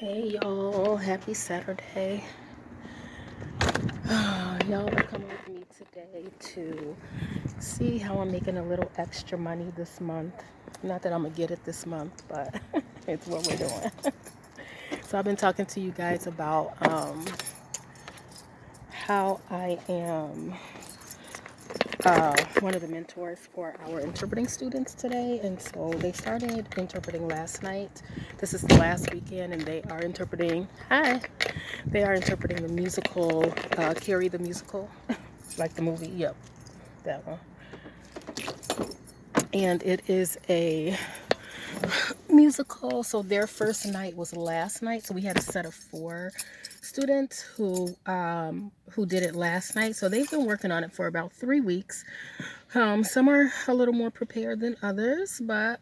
Hey y'all, happy Saturday. Y'all are coming with me today to see how I'm making a little extra money this month. Not that I'm gonna get it this month, but it's what we're doing. So I've been talking to you guys about how I am one of the mentors for our interpreting students today, and so they started interpreting last night. This is the last weekend, and they are interpreting. Hi, they are interpreting the musical, Carrie the musical, like the movie. Yep, that one. And it is a musical. So their first night was last night. So we had a set of 4 students who did it last night. So they've been working on it for about 3 weeks. Some are a little more prepared than others, but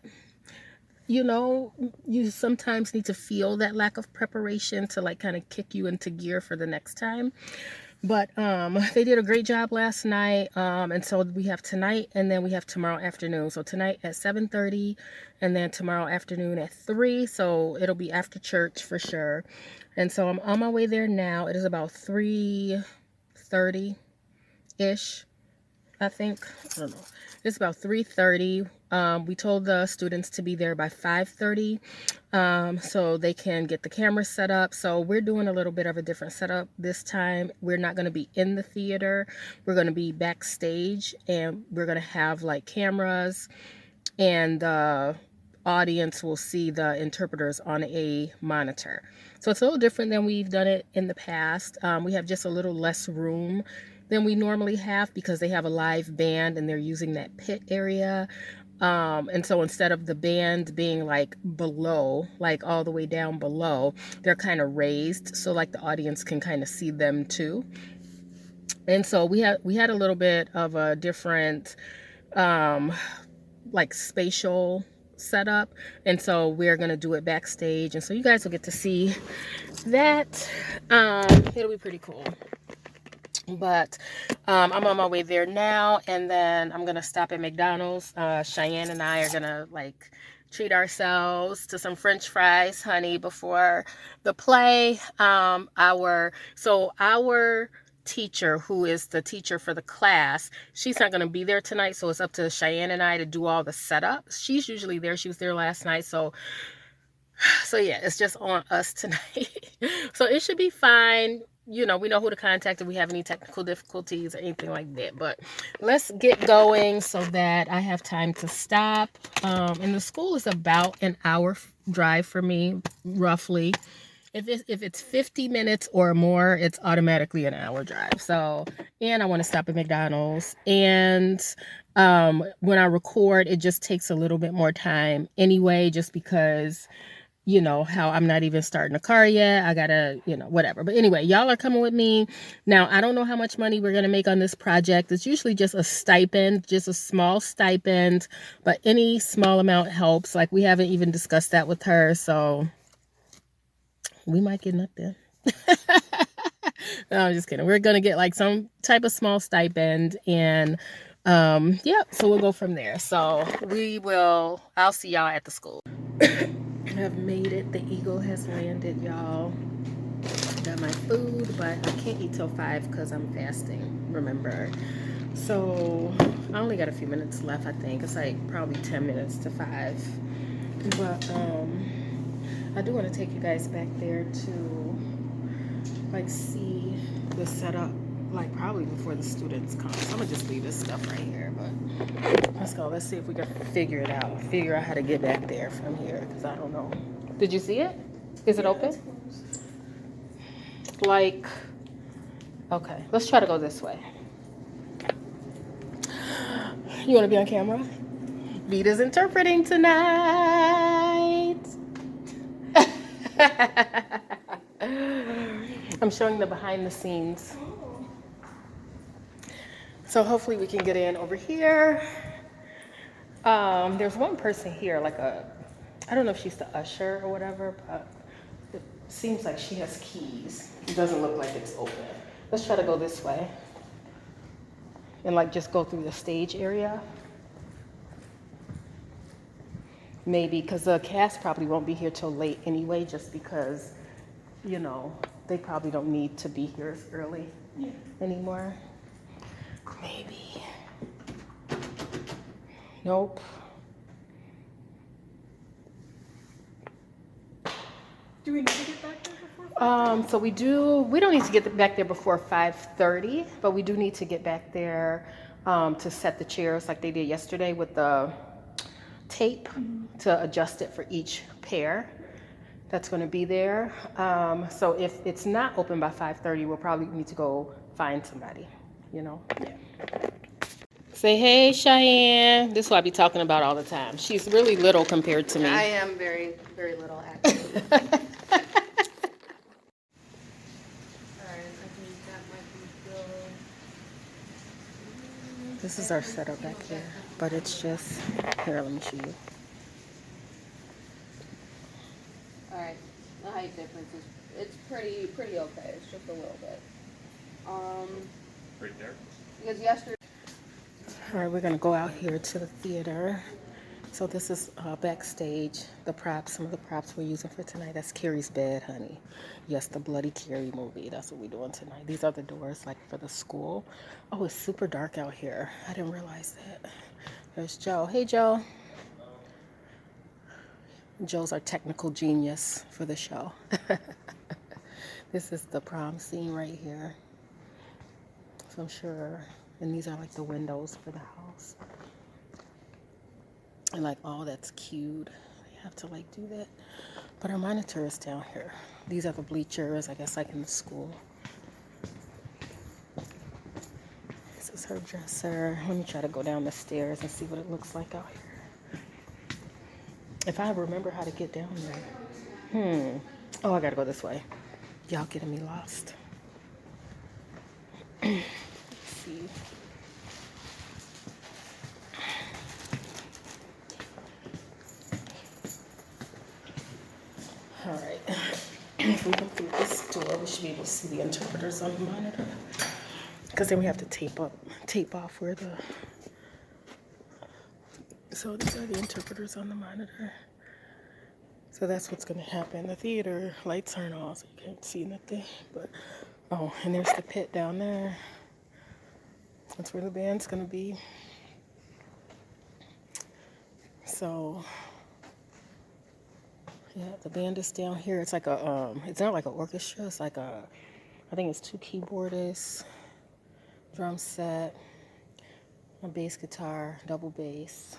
you sometimes need to feel that lack of preparation to like kind of kick you into gear for the next time. But they did a great job last night, and so we have tonight, and then we have tomorrow afternoon. So tonight at 7:30, and then tomorrow afternoon at 3. So it'll be after church for sure. And so I'm on my way there now. It is about 3:30 ish, I think. I don't know. It's about 3:30. We told the students to be there by 5:30, so they can get the camera set up. So we're doing a little bit of a different setup this time. We're not going to be in the theater. We're going to be backstage, and we're going to have like cameras, and the audience will see the interpreters on a monitor. So it's a little different than we've done it in the past. We have just a little less room than we normally have because they have a live band and they're using that pit area. And so instead of the band being like below, like all the way down below, they're kind of raised so like the audience can kind of see them too. And so we had a little bit of a different like spatial setup, and so we're gonna do it backstage, and so you guys will get to see that. It'll be pretty cool. But I'm on my way there now, and then I'm gonna stop at McDonald's. Cheyenne and I are gonna like treat ourselves to some French fries, honey, before the play. Our teacher, who is the teacher for the class, she's not going to be there tonight, so it's up to Cheyenne and I to do all the setup. She's usually there. She was there last night, so yeah, it's just on us tonight. So it should be fine. We know who to contact if we have any technical difficulties or anything like that. But let's get going so that I have time to stop. And the school is about an hour drive for me, roughly. If it's 50 minutes or more, it's automatically an hour drive. So, and I want to stop at McDonald's. And when I record, it just takes a little bit more time anyway, just because, how I'm not even starting a car yet. I gotta, whatever. But anyway, y'all are coming with me. Now, I don't know how much money we're going to make on this project. It's usually just a stipend, just a small stipend, but any small amount helps. Like, we haven't even discussed that with her. So we might get nothing. No, I'm just kidding. We're going to get like some type of small stipend, and yeah, so we'll go from there. So I'll see y'all at the school. I've made it. The eagle has landed, y'all. Got my food, but I can't eat till 5 because I'm fasting, remember. So I only got a few minutes left, I think. It's like probably 10 minutes to 5. But I do want to take you guys back there to like see the setup, like probably before the students come. So I'm gonna just leave this stuff right here, but let's go. Let's see if we can figure out how to get back there from here, because I don't know. Did you see it? Is it open? Like, okay, let's try to go this way. You want to be on camera? Vita's interpreting tonight. I'm showing the behind the scenes. So hopefully we can get in over here. There's one person here, I don't know if she's the usher or whatever, but it seems like she has keys. It doesn't look like it's open. Let's try to go this way and like just go through the stage area. Maybe because the cast probably won't be here till late anyway, just because you know, they probably don't need to be here as early anymore. Maybe. Nope. Do we need to get back there before 5:30? So we don't need to get back there before 5:30, but we do need to get back there to set the chairs like they did yesterday with the tape to adjust it for each pair that's going to be there. So if it's not open by 5:30, we'll probably need to go find somebody, you know. Yeah. Say, hey, Cheyenne. This is what I be talking about all the time. She's really little compared to me. I am very, very little, actually. This is our setup back here, but it's just, here, let me show you. Alright, the height difference is, it's pretty okay, it's just a little bit. Right there. Because yesterday... All right, we're gonna go out here to the theater. So this is backstage, the props, some of the props we're using for tonight. That's Carrie's bed, honey. Yes, the Bloody Carrie movie, that's what we're doing tonight. These are the doors, like, for the school. Oh, it's super dark out here. I didn't realize that. There's Joe. Hey, Joe. Joe's our technical genius for the show. This is the prom scene right here. So I'm sure, and these are like the windows for the house. And like, oh, that's cute. They have to like do that. But our monitor is down here. These are the bleachers, I guess, like in the school. This is her dresser. Let me try to go down the stairs and see what it looks like out here. If I remember how to get down there. Oh, I gotta go this way. Y'all getting me lost. Let's see. All right. If we go through this door, we should be able to see the interpreters on the monitor. Because then we have to tape off where the... So these are the interpreters on the monitor. So that's what's going to happen. The theater lights aren't on, so you can't see nothing. But oh, and there's the pit down there. That's where the band's going to be. So yeah, the band is down here. It's like a it's not like an orchestra. It's like a, I think it's 2 keyboardists, drum set, a bass guitar, double bass,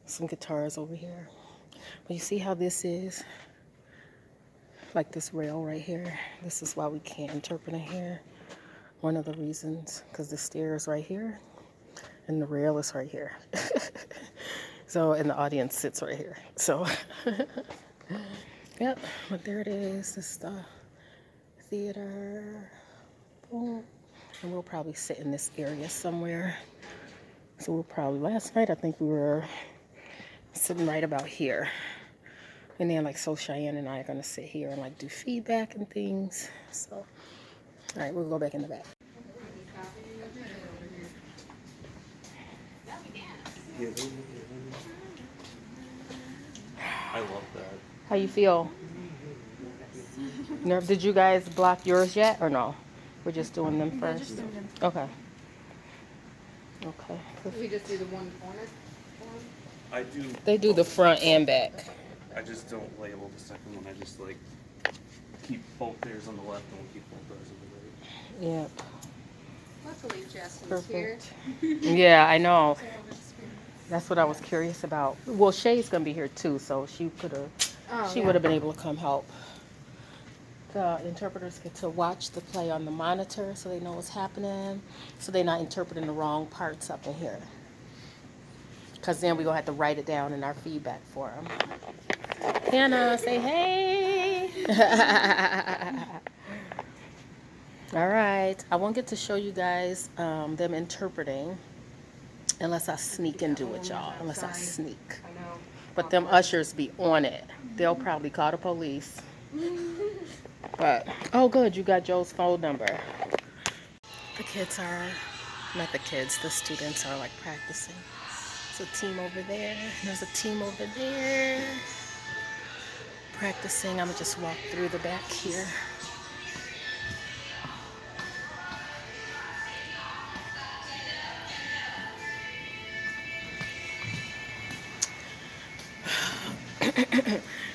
some guitars over here. But you see how this is? Like this rail right here. This is why we can't interpret in here. One of the reasons, because the stairs right here and the rail is right here. So, and the audience sits right here. So, yep, but there it is. This is the theater. Boom. And we'll probably sit in this area somewhere. So we'll probably, last night I think we were sitting right about here. And then like, so Cheyenne and I are gonna sit here and like do feedback and things. So, all right, we'll go back in the back. I love that. How you feel? Did you guys block yours yet or no? We're just doing them first? Okay. Okay. We just do the one corner one? I do. They do the front and back. I just don't label the second one. I just like keep both theirs on the left and we'll keep both theirs on the right. Yep. Luckily, Justin's here. Perfect. Yeah, I know. That's what I was curious about. Well, Shay's gonna be here too, so she could have. She would have been able to come help. The interpreters get to watch the play on the monitor, so they know what's happening, so they're not interpreting the wrong parts up in here. Because then we're gonna have to write it down in our feedback for them. Hannah, say hey. All right, I won't get to show you guys them interpreting unless I sneak and do it, y'all. Unless I sneak. I know. But them ushers be on it. They'll probably call the police. But, oh good, you got Joe's phone number. The kids are, not the kids, the students are like practicing. There's a team over there. There's a team over there. practicing. I'm gonna just walk through the back here.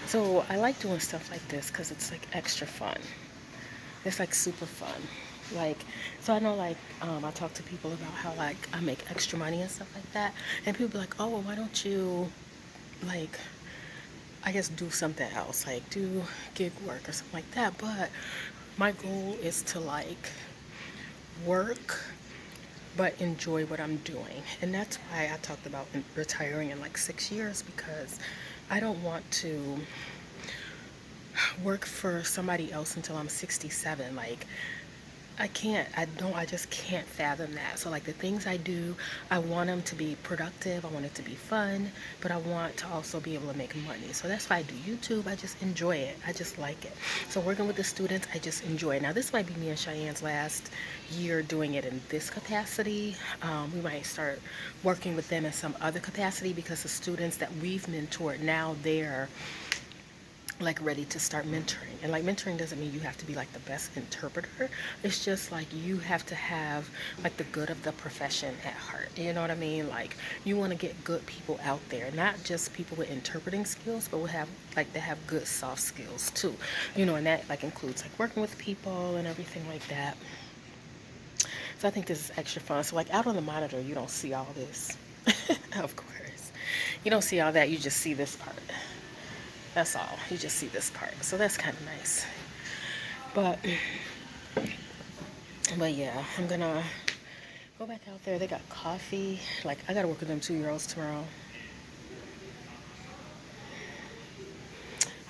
So I like doing stuff like this because it's like extra fun. It's like super fun. Like, so I know like I talk to people about how like I make extra money and stuff like that, and people be like, oh, well, why don't you like, I guess, do something else, like do gig work or something like that. But my goal is to like work but enjoy what I'm doing. And that's why I talked about retiring in like 6 years, because I don't want to work for somebody else until I'm 67. Like, I just can't fathom that. So like the things I do, I want them to be productive, I want it to be fun, but I want to also be able to make money. So that's why I do YouTube. I just enjoy it. I just like it. So working with the students, I just enjoy it. Now this might be me and Cheyenne's last year doing it in this capacity. We might start working with them in some other capacity, because the students that we've mentored, now they're like ready to start mentoring. And like mentoring doesn't mean you have to be like the best interpreter. It's just like you have to have like the good of the profession at heart. You know what I mean? Like you want to get good people out there, not just people with interpreting skills, but we have like they have good soft skills too. You know, and that like includes like working with people and everything like that. So I think this is extra fun. So like out on the monitor, you don't see all this. Of course. You don't see all that. You just see this part. That's all. You just see this part. So that's kind of nice. But yeah, I'm gonna go back out there. They got coffee. Like, I gotta work with them 2-year-olds tomorrow.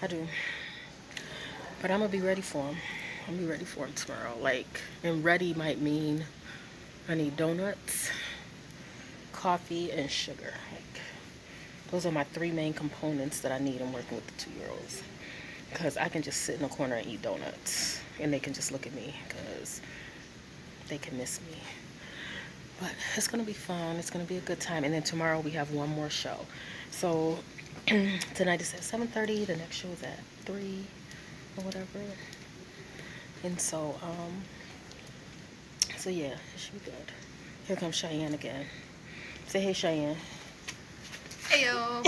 I do. But I'm gonna be ready for them. I'm gonna be ready for them tomorrow. Like, and ready might mean I need donuts, coffee, and sugar. Like, those are my 3 main components that I need in working with the 2-year-olds. Because I can just sit in the corner and eat donuts, and they can just look at me because they can miss me. But it's going to be fun. It's going to be a good time. And then tomorrow we have one more show. So tonight is at 7:30. The next show is at 3 or whatever. And so yeah, it should be good. Here comes Cheyenne again. Say hey, Cheyenne. Heyo.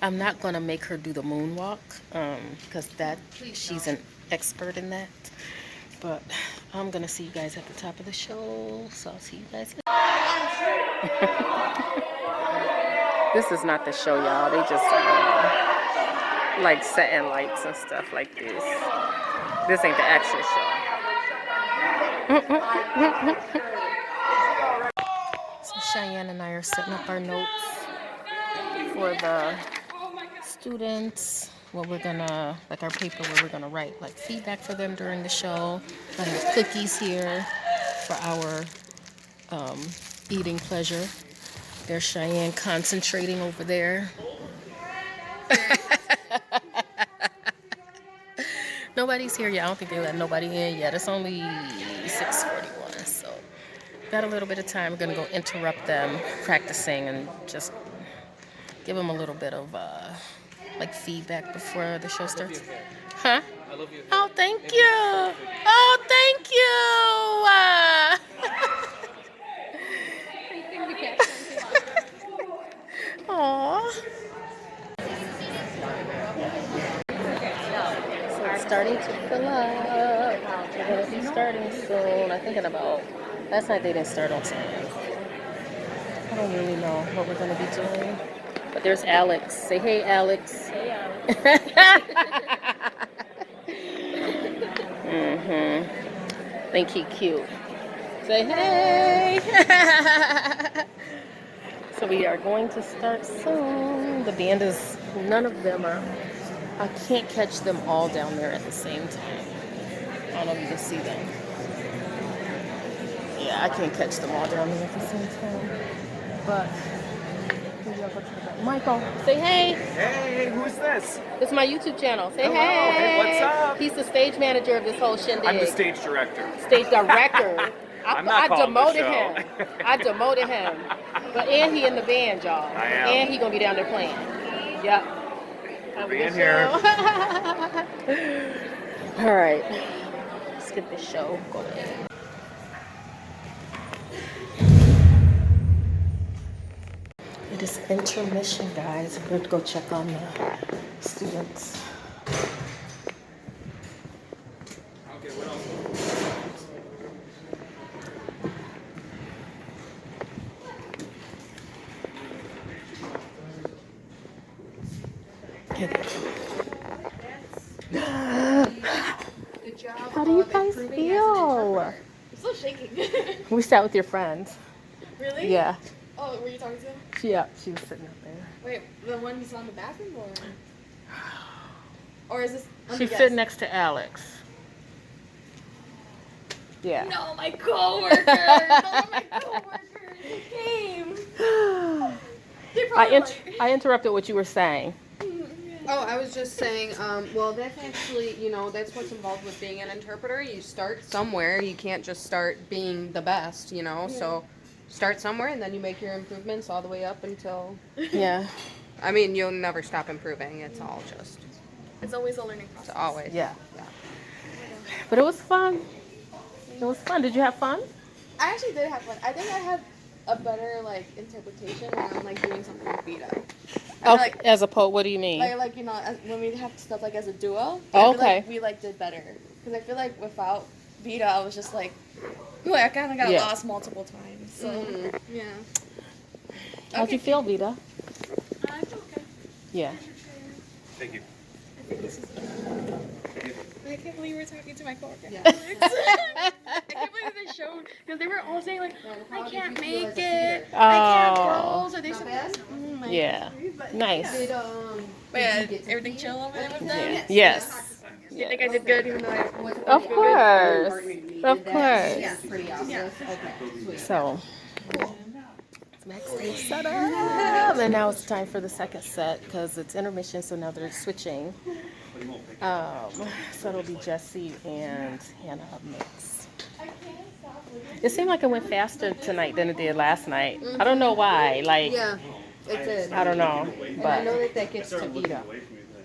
I'm not gonna make her do the moonwalk, because Please she's don't. an expert in that. But I'm gonna see you guys at the top of the show, so I'll see you guys. This is not the show, y'all. They just like setting lights and stuff like this. This ain't the actual show. So Cheyenne and I are setting up our notes for the students, what we're gonna, like our paper where we're gonna write like feedback for them during the show. I have cookies here for our eating pleasure. There's Cheyenne concentrating over there. Nobody's here yet. I don't think they let nobody in yet. It's only 6:41, so got a little bit of time. We're gonna go interrupt them practicing and just give them a little bit of like feedback before the show starts. Huh? I love you. Oh, thank you. Oh, thank you. Aww. So it's starting to fill up. We're gonna be starting soon. I think in about, last night they didn't start on time. I don't really know what we're gonna be doing. But there's Alex. Say hey, Alex. Hey, Alex. Think he cute. Say hey. So we are going to start soon. The band is, none of them are, I can't catch them all down there at the same time. I don't know if you can see them. Yeah, I can't catch them all down there at the same time. But Michael, say hey. Hey, who's this? It's my YouTube channel. Say Hello. hey. Hey, what's up? He's the stage manager of this whole shindig. I'm the stage director. Stage director. I'm not I calling the demoted show. him. I demoted him. But and he in the band, y'all. I am. And he gonna be down there playing. Yep. Being here. All right, let's get this show going. It is intermission, guys. We're going to go check on the students. Okay, what else? Good job. How do you of guys improving as an feel? interpreter. I'm still shaking. We sat with your friends. Really? Yeah. Oh, were you talking to him? Yeah, she was sitting up there. Wait, the one you saw in the bathroom, or is this? Let me She's guess. sitting next to Alex. Yeah. No, my coworker. No, my coworker. They came. They I interrupted what you were saying. Oh, I was just saying, well, that's actually, that's what's involved with being an interpreter. You start somewhere. You can't just start being the best, so start somewhere and then you make your improvements all the way up until, Yeah. I mean, you'll never stop improving. It's all just, It's always a learning it's process. always. Yeah. But it was fun. It was fun. Did you have fun? I actually did have fun. I think I had a better interpretation when I'm doing something with Vita. I feel As a poet, what do you mean? when we have stuff as a duo. Oh, I feel okay. we did better because I feel without Vita, I was just I kind of got Yeah. lost multiple times. So yeah. How'd you feel, Vita? I feel okay. Yeah. Thank you. I can't believe we're talking to my coworker. Yeah. I can't believe they showed because they were all saying I can't make it. I can't close. Are they Not supposed? bad? Yeah. Nice. Did, But yeah, did you get to everything see chill it? over there with Okay. them? Yeah. Yes. You think I did good even though I Was- Of was- course. was- Of that- course. Yeah, pretty obvious. Okay, sweet. So, backstage set up. And now it's time for the second set because it's intermission, so now they're switching. So it'll be Jesse and Hannah up next. It seemed like it went faster tonight than it did last night. I don't know why. Yeah, it did. I don't know. And I But know that gets to Vita.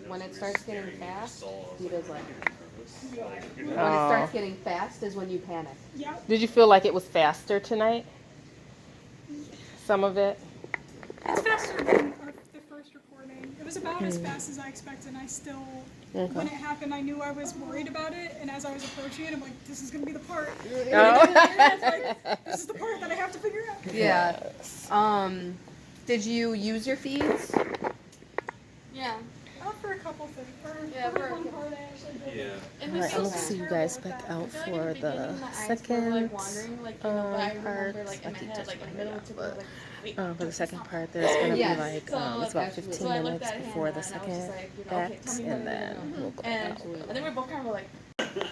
When it starts getting fast, Vita's like. When it starts getting fast is when you panic. did you feel like it was faster tonight? Some of it? It's faster than the first recording. It was about as fast as I expected. I still, when it happened, I knew I was worried about it. And as I was approaching it, I'm like, this is going to be the part. This is the part that I have to figure out. Yeah. Did you use your feeds? Yeah. For a couple things. Yeah, For for- one part, I actually did. Yeah. And Alright, I'll was so see you terrible guys with back that. out I feel for in the beginning, eyes were, second wandering, but I remember part. in my I keep head, just in the bringing middle it to up, wait. For the second part, there's going to Yes. be it's about Absolutely. 15 So I looked minutes at before Hannah the and I was second just okay, act, tell me and what I then do. we'll go And back. I think we both kind of were like,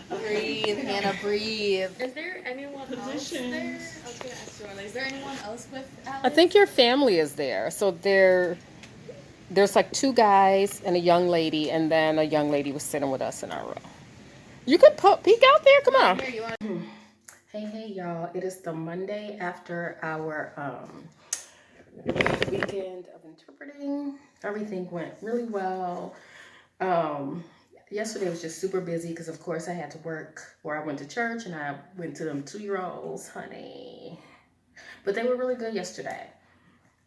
Breathe, Hannah, breathe. is there anyone else there? I was gonna ask you, is there anyone else with Alex? I think your family is there. So there's two guys and a young lady, and then a young lady was sitting with us in our row. You could peek out there. Come on. Here, you want Hey, y'all. It is the Monday after our weekend of interpreting. Everything went really well. Yesterday was just super busy because, of course, I had to work, or I went to church and I went to them 2-year-olds, honey. But they were really good yesterday.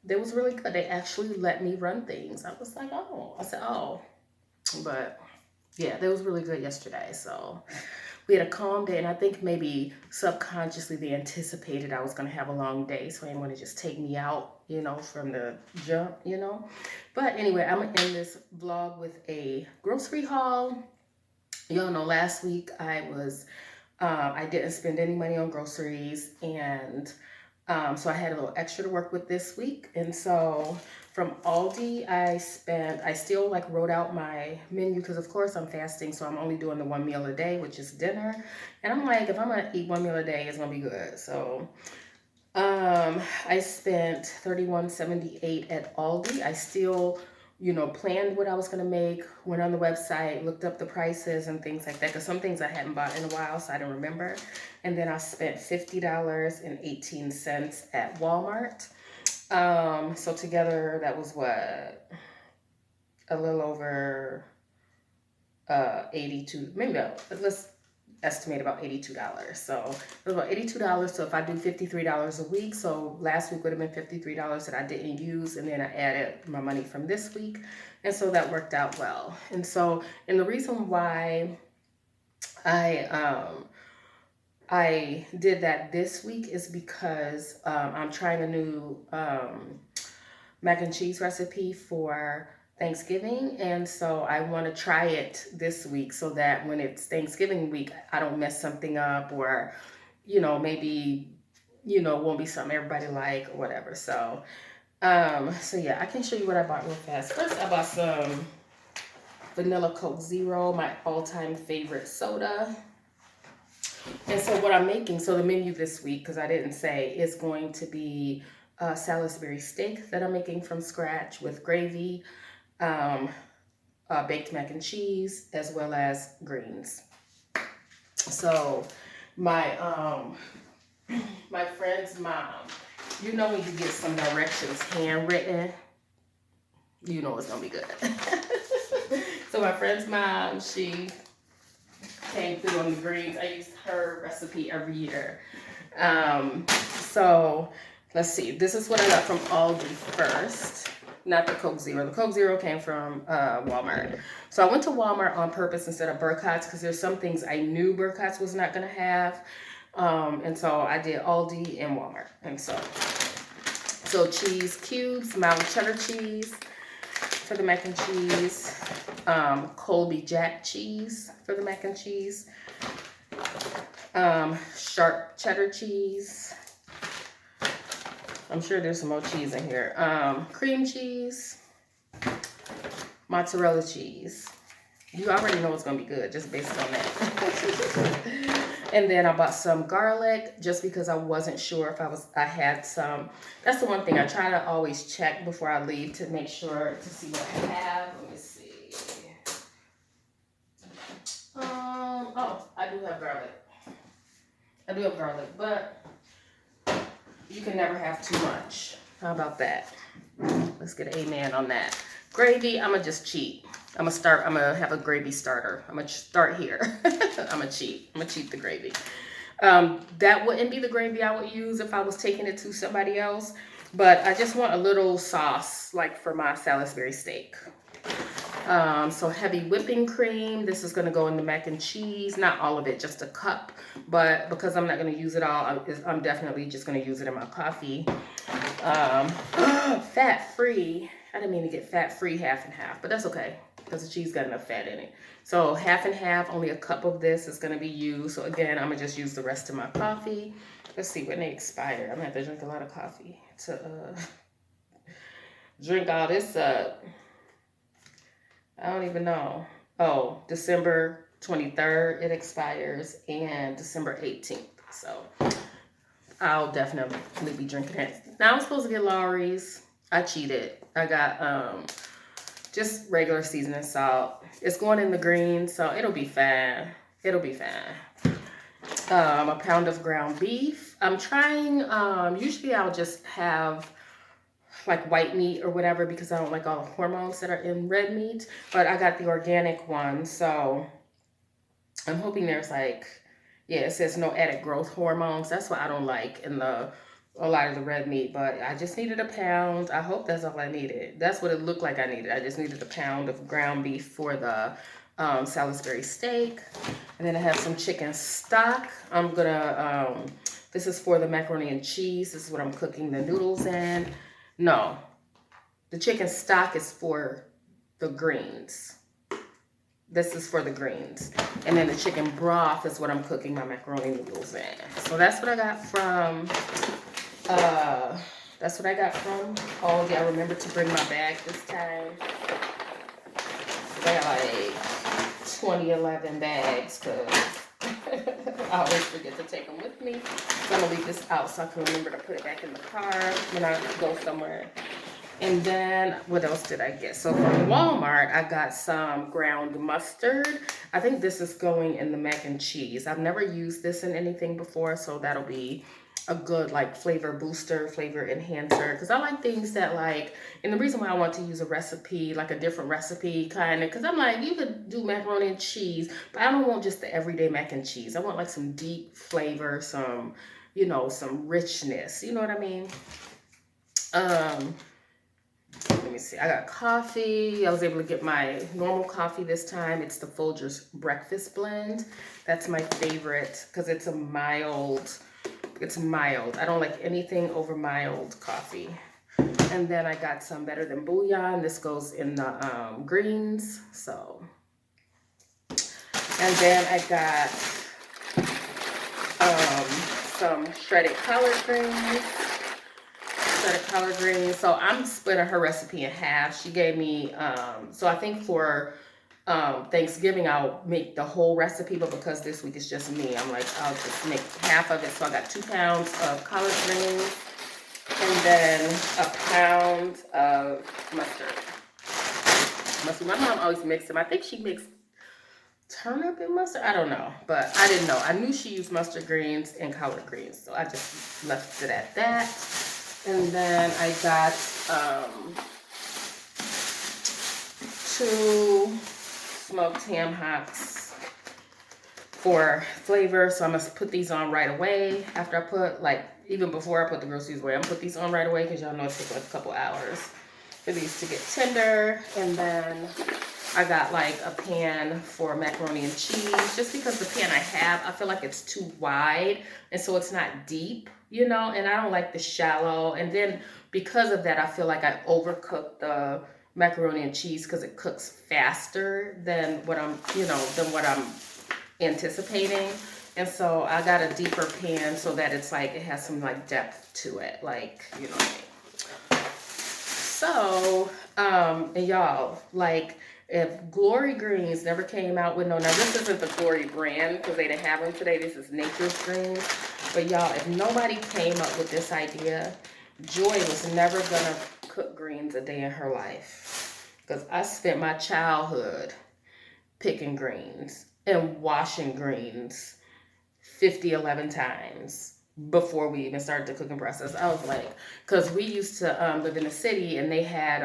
They was really good. They actually let me run things. I was like, oh. I said, oh. But, yeah, they was really good yesterday. So we had a calm day, and I think maybe subconsciously they anticipated I was going to have a long day, so they didn't want to just take me out, from the jump, But anyway, I'm going to end this vlog with a grocery haul. Y'all know last week I didn't spend any money on groceries, and so I had a little extra to work with this week. And so from Aldi, I still wrote out my menu because of course I'm fasting, so I'm only doing the one meal a day, which is dinner. And I'm like, if I'm gonna eat one meal a day, it's gonna be good. So I spent $31.78 at Aldi. I still, planned what I was gonna make, went on the website, looked up the prices and things like that, because some things I hadn't bought in a while, so I don't remember. And then I spent $50.18 at Walmart. So together that was what? a little over 82, maybe let's estimate about $82. So it was about $82. So if I do $53 a week, so last week would have been $53 that I didn't use, and then I added my money from this week, and so that worked out well. And so, and the reason why I did that this week is because I'm trying a new mac and cheese recipe for Thanksgiving, and so I want to try it this week so that when it's Thanksgiving week, I don't mess something up, or maybe won't be something everybody like or whatever. So so yeah, I can show you what I bought real fast. First, I bought some vanilla Coke Zero, my all-time favorite soda. And so what I'm making, so the menu this week, because I didn't say, is going to be Salisbury steak that I'm making from scratch with gravy, baked mac and cheese, as well as greens. So my my friend's mom, when you get some directions handwritten, you know it's gonna be good. So my friend's mom, she came through on the greens. I use her recipe every year. So let's see. This is what I got from Aldi first. Not the Coke Zero. The Coke Zero came from Walmart. So I went to Walmart on purpose instead of Burkhart's because there's some things I knew Burkhart's was not going to have. And so I did Aldi and Walmart. And so cheese cubes, mild cheddar cheese for the mac and cheese, Colby Jack cheese for the mac and cheese, sharp cheddar cheese. I'm sure there's some more cheese in here. Cream cheese, mozzarella cheese. You already know it's gonna be good just based on that. And then I bought some garlic just because I wasn't sure if I had some. That's the one thing I try to always check before I leave to make sure to see what I have. Let me see. Oh, I do have garlic. But you can never have too much. How about that? Let's get an amen on that. Gravy, I'm gonna just cheat. I'm gonna have a gravy starter. I'm gonna start here. I'm gonna cheat the gravy. That wouldn't be the gravy I would use if I was taking it to somebody else, but I just want a little sauce like for my Salisbury steak. So heavy whipping cream. This is gonna go in the mac and cheese. Not all of it, just a cup, but because I'm not gonna use it all, I'm definitely just gonna use it in my coffee. Fat free. I didn't mean to get fat free half and half, but that's okay because the cheese got enough fat in it. So half and half, only a cup of this is gonna be used. So again, I'm gonna just use the rest of my coffee. Let's see when they expire. I'm gonna have to drink a lot of coffee to drink all this up. I don't even know. Oh, December 23rd it expires and December 18th. So I'll definitely be drinking it. Now I'm supposed to get Lawry's. I cheated. I got just regular seasoning salt. It's going in the greens, so it'll be fine. A pound of ground beef. I'm trying, usually I'll just have like white meat or whatever because I don't like all the hormones that are in red meat, but I got the organic one, so I'm hoping there's like, yeah, it says no added growth hormones. That's what I don't like in a lot of the red meat, but I just needed a pound. I hope that's all I needed. That's what it looked like I needed. I just needed a pound of ground beef for the Salisbury steak. And then I have some chicken stock. I'm gonna, this is for the macaroni and cheese. This is what I'm cooking the noodles in. No, the chicken stock is for the greens. This is for the greens. And then the chicken broth is what I'm cooking my macaroni noodles in. So that's what I got from Aldi. I remembered to bring my bag this time. I got like 2011 bags because I always forget to take them with me. So I'm gonna leave this out so I can remember to put it back in the car when I go somewhere. And then what else did I get? So from Walmart, I got some ground mustard. I think this is going in the mac and cheese. I've never used this in anything before, so that'll be a good like flavor booster, flavor enhancer, because I like things that like, and the reason why I want to use a recipe, like a different recipe kind of, because I'm like, you could do macaroni and cheese, but I don't want just the everyday mac and cheese. I want like some deep flavor, some, you know, some richness, you know what I mean? um Let me see. I got coffee. I was able to get my normal coffee this time. It's the Folgers breakfast blend. That's my favorite because it's a mild. It's mild. I don't like anything over mild coffee. And then I got some Better Than Bouillon. This goes in the greens. So, and then I got some shredded collard greens. Collard greens. So I'm splitting her recipe in half. She gave me, so I think for Thanksgiving I'll make the whole recipe, but because this week is just me, I'm like, I'll just make half of it. So I got 2 pounds of collard greens and then a pound of mustard. My mom always mixed them. I think she mixed turnip and mustard. I don't know, but I didn't know. I knew she used mustard greens and collard greens, so I just left it at that. And then I got 2 smoked ham hocks for flavor. So I'm gonna put these on right away after I put, like, even before I put the groceries away. I'm gonna put these on right away because y'all know it takes like a couple hours for these to get tender. And then I got like a pan for macaroni and cheese, just because the pan I have, I feel like it's too wide and so it's not deep, you know, and I don't like the shallow. And then because of that, I feel like I overcooked the macaroni and cheese because it cooks faster than what I'm, you know, than what I'm anticipating. And so I got a deeper pan so that it's like, it has some like depth to it, like, you know what I mean? So, and y'all, like, if Glory Greens never came out with, no, now this isn't the Glory brand because they didn't have them today. This is Nature's Greens. But y'all, if nobody came up with this idea, Joy was never gonna cook greens a day in her life. Because I spent my childhood picking greens and washing greens 11 times before we even started the cooking process. I was like, because we used to live in the city and they had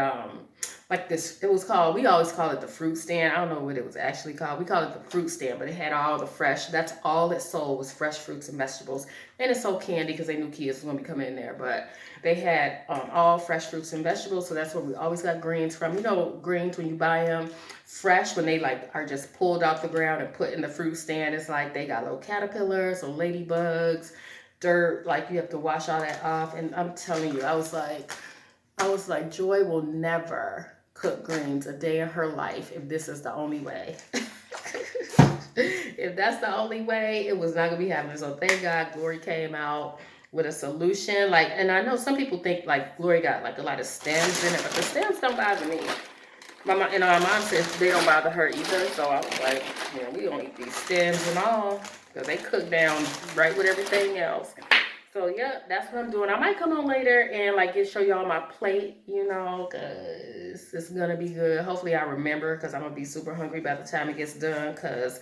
like this, it was called, we always call it the fruit stand. I don't know what it was actually called. We call it the fruit stand, but it had all the fresh, that's all it sold was fresh fruits and vegetables. And it sold candy because they knew kids were going to be coming in there. But they had all fresh fruits and vegetables. So that's where we always got greens from. You know, greens when you buy them fresh, when they like are just pulled off the ground and put in the fruit stand, it's like they got little caterpillars or ladybugs, dirt, like you have to wash all that off. And I'm telling you, I was like, Joy will never cook greens a day in her life if this is the only way. If that's the only way, it was not gonna be happening. So thank God Glory came out with a solution. Like, and I know some people think like Glory got like a lot of stems in it, but the stems don't bother me. My mom, you know, my mom says they don't bother her either. So I was like, yeah, we don't eat these stems and all because they cook down right with everything else. So yeah, that's what I'm doing. I might come on later and like show y'all my plate, you know, cause it's gonna be good. Hopefully I remember, cause I'm gonna be super hungry by the time it gets done, cause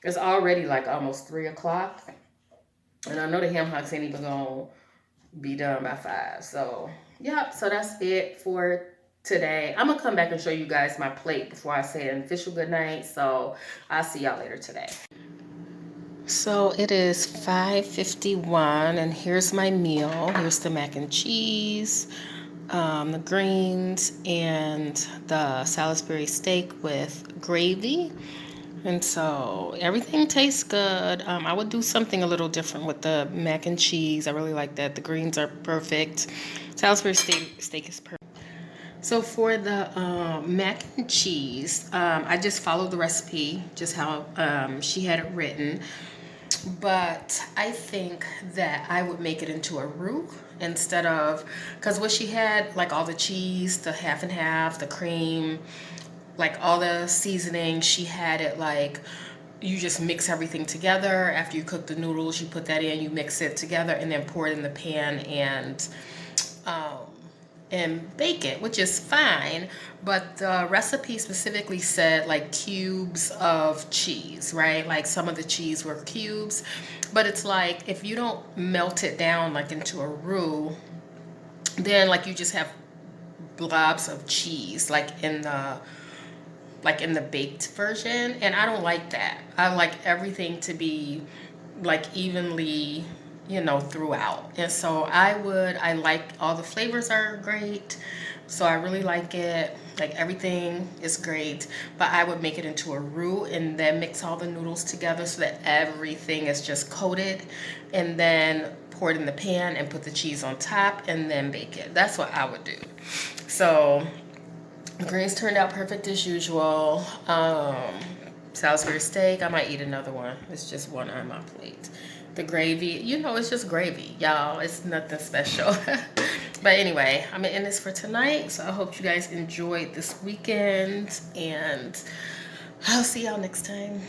it's already like almost 3 o'clock, and I know the ham hocks ain't even gonna be done by 5. So yeah, so that's it for today. I'm gonna come back and show you guys my plate before I say an official good night. So I'll see y'all later today. So it is 5:51 and here's my meal. Here's the mac and cheese, the greens, and the Salisbury steak with gravy. And so everything tastes good. I would do something a little different with the mac and cheese. I really like that. The greens are perfect. Salisbury steak is perfect. So for the mac and cheese, I just followed the recipe, just how she had it written. But I think that I would make it into a roux instead of, because what she had, like all the cheese, the half and half, the cream, like all the seasoning, she had it like you just mix everything together. After you cook the noodles, you put that in, you mix it together, and then pour it in the pan and bake it, which is fine. But the recipe specifically said like cubes of cheese, right? Like some of the cheese were cubes, but it's like if you don't melt it down like into a roux, then like you just have blobs of cheese like in the baked version, and I don't like that. I like everything to be like evenly, throughout. And so I like all the flavors are great. So I really like it. Like everything is great, but I would make it into a roux and then mix all the noodles together so that everything is just coated, and then pour it in the pan and put the cheese on top and then bake it. That's what I would do. So greens turned out perfect as usual. Salisbury steak, I might eat another one. It's just one on my plate. The gravy, it's just gravy, y'all. It's nothing special. But anyway, I'm gonna end this for tonight. So I hope you guys enjoyed this weekend, and I'll see y'all next time.